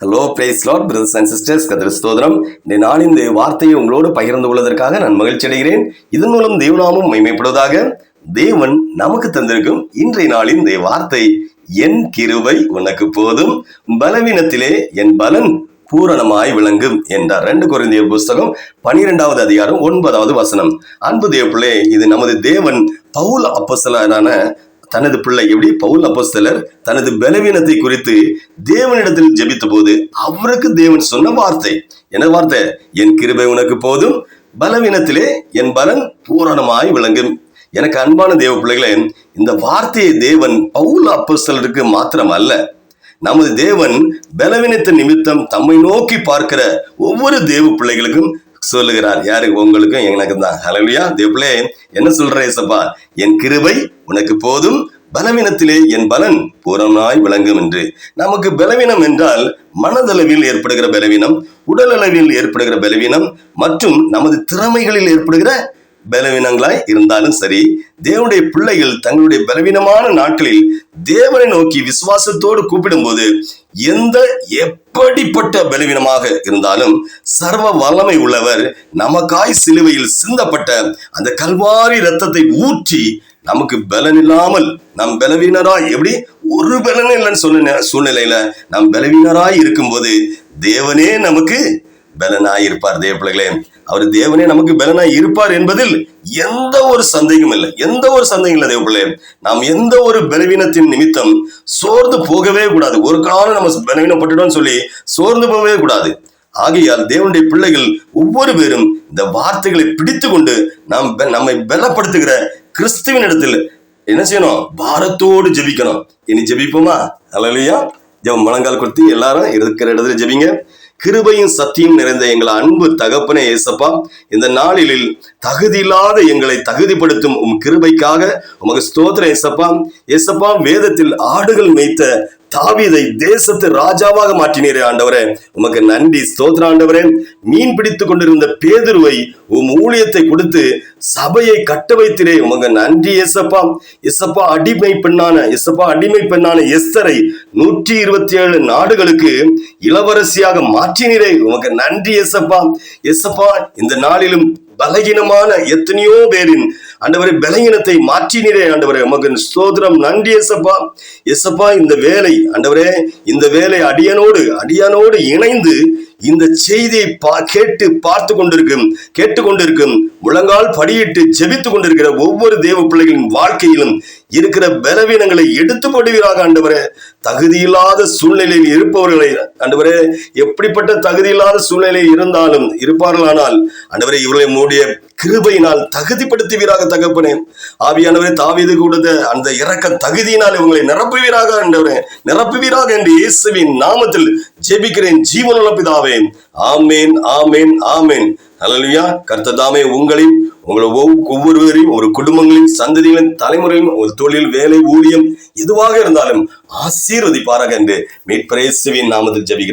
Hello price Lord brothers and sisters, கர்த்தருக்கு ஸ்தோத்திரம். நான் இந்த வார்த்தையை உங்களோடு பகிர்ந்து கொள்வதற்காக நான் மகிழ்ச்சி அடைகிறேன். இதன் மூலம் தேவநாமம் மகிமைப்படுவதாக. தேவன் நமக்கு தந்திருக்கும் இன்றைய நாளின் இந்த வார்த்தை, என் கிருபை உனக்கு போதும், பலவீனத்திலே என் பலன் பூரணமாய் விளங்கும் என்றார். 2 கொரிந்தியர் புஸ்தகம் 12வது அதிகாரம் 9வது வசனம். அன்பு தேவப்பிள்ளை, இது நமது தேவன் பவுல் அப்போஸ்தலரான தனது பிள்ளை எப்படி பவுல் அப்போஸ்தலர் தனது பலவீனத்தை குறித்து தேவனிடத்தில் ஜெபித்த போது அவருக்கு தேவன் சொன்ன வார்த்தை என்ன வார்த்தை? என் கிருபை உனக்கு போதும், பலவீனத்திலே என் பலன் பூரணமாய் விளங்கும். எனக்கு அன்பான தேவ பிள்ளைகளே, இந்த வார்த்தையை தேவன் பவுல் அப்போஸ்தலருக்கு மாத்திரம் அல்ல, நமது தேவன் பலவீனத்தின் நிமித்தம் தம்மை நோக்கி பார்க்கிற ஒவ்வொரு தேவ பிள்ளைகளுக்கும் சொல்லுகிறார். யாருக்கு? உங்களுக்கும் எனக்கு தான். ஹல்லேலூயா. தேவப்பிள்ளை, என்ன சொல்ற ஏசப்பா? என் கிருபை உனக்கு போதும், பலவீனத்திலே என் பலன் பூரணமாய் விளங்கும் என்று. நமக்கு பலவீனம் என்றால் மனதளவில் ஏற்படுகிற பலவீனம், உடல் அளவில் ஏற்படுகிற பலவீனம் மற்றும் நமது திறமைகளில் ஏற்படுகிற பலவீனங்களாய் இருந்தாலும் சரி, தேவனுடைய பிள்ளைகள் தங்களுடைய பலவீனமான நாட்களில் தேவனை நோக்கி விசுவாசத்தோடு கூப்பிடும் போது எப்படிப்பட்ட பலவீனமாக இருந்தாலும் சர்வ வல்லமை உள்ளவர் நமக்காய் சிலுவையில் சிந்தப்பட்ட அந்த கல்வாரி இரத்தத்தை ஊற்றி நமக்கு பலன் இல்லாமல் நாம் பலவீனராய், எப்படி ஒரு பலன் இல்லைன்னு சொன்ன சூழ்நிலையில நாம் பலவீனராய் இருக்கும்போது தேவனே நமக்கு பலனாய் இருப்பார். தேவ பிள்ளைகளே, அவர் தேவனே நமக்கு பலனாய் இருப்பார் என்பதில் எந்த ஒரு சந்தேகம் இல்லை, எந்த ஒரு சந்தேகம் இல்லை. தேவ பிள்ளைகளே, நாம் எந்த ஒரு பலவீனத்தின் நிமித்தம் சோர்ந்து போகவே கூடாது. ஒரு காலம் நம்ம பலவீனப்பட்டுட்டோம்னு சொல்லி சோர்ந்து போகவே கூடாது. ஆகையால் தேவனுடைய பிள்ளைகள் ஒவ்வொரு பேரும் இந்த வார்த்தைகளை பிடித்து கொண்டு நம்மை பலப்படுத்துகிற கிறிஸ்துவின் இடத்தில் என்ன செய்யணும்? பாரத்தோடு ஜெபிக்கணும். இனி ஜெபிப்போமா? ஹல்லேலூயா. ஜெபம் முழங்கால் கொடுத்து எல்லாரும் இருக்கிற இடத்துல ஜெபிங்க. கிருபையும் சத்தியம் நிறைந்த எங்கள் அன்பு தகப்பனே ஏசப்பா, இந்த நாளில் தகுதியில்லாத எங்களை தகுதிப்படுத்தும் உம் கிருபைக்காக உமக்கு ஸ்தோத்திரம் ஏசப்பா. ஏசப்பா, வேதத்தில் ஆடுகள் மேய்த்த தாவீதை தேசத்து ராஜாவாக மாற்றினீரே ஆண்டவரே, உமக்கு நன்றி ஸ்தோத்திரம் ஆண்டவரே. மீன் பிடித்து கொண்டிருந்த பேதுருவை உம் ஊழியத்தை கொடுத்து சபையை கட்ட வைத்திரே, உமக்கு நன்றி ஏசப்பா. எசப்பா, அடிமை பெண்ணான எஸ்தரை 127 நாடுகளுக்கு இளவரசியாக மாற்றினீரே, உமக்கு நன்றி ஏசப்பா. எசப்பா, இந்த நாளிலும் பலகீனமான எத்தனையோ பேரின் ஆண்டவரே பலகீனத்தை மாற்றினீரே ஆண்டவரே, உமக்கு ஸ்தோத்திரம், நன்றி ஏசப்பா. எசப்பா, இந்த வேலை ஆண்டவரே, இந்த வேலை அடியானோடு இணைந்து இந்த செய்தியை கேட்டுக்கொண்டிருக்கும் முழங்கால் படியிட்டு ஜெபித்து கொண்டிருக்கிற ஒவ்வொரு தேவ பிள்ளைகளின் வாழ்க்கையிலும் இருக்கிற பலவீனங்களை எடுத்து போடுவீராக ஆண்டவரே. தகுதியில்லாத சூழ்நிலையில் இருப்பவர்களை ஆண்டவரே, எப்படிப்பட்ட தகுதியில்லாத சூழ்நிலையில் இருந்தாலும் இருப்பார்களானால் ஆண்டவரே, இவர்களை மூடிய கிருபையினால் தகுதிப்படுத்துவீராக தகப்பனே. ஆவியானவரே, தாவீது கொடுத்த அந்த இரக்க தகுதியினால் இவங்களை நிரப்புவீராக ஆண்டவரே, நிரப்புவீராக என்று இயேசுவின் நாமத்தில் ஜெபிக்கிறேன் ஜீவனுள்ள பிதாவே. ஆமேன், ஆமேன், ஆமேன். ஹல்லேலூயா. கர்த்தர் தாமே உங்களையும் ஒவ்வொருவரையும் ஒரு குடும்பங்களின் சந்ததிகளின் தலைமுறையும் ஒரு தொழில், வேலை, ஊழியம் எதுவாக இருந்தாலும் ஆசீர்வதிப்பாராக என்று மீட்பர் இயேசுவின் நாமத்தில் ஜெபிக்கிறேன்.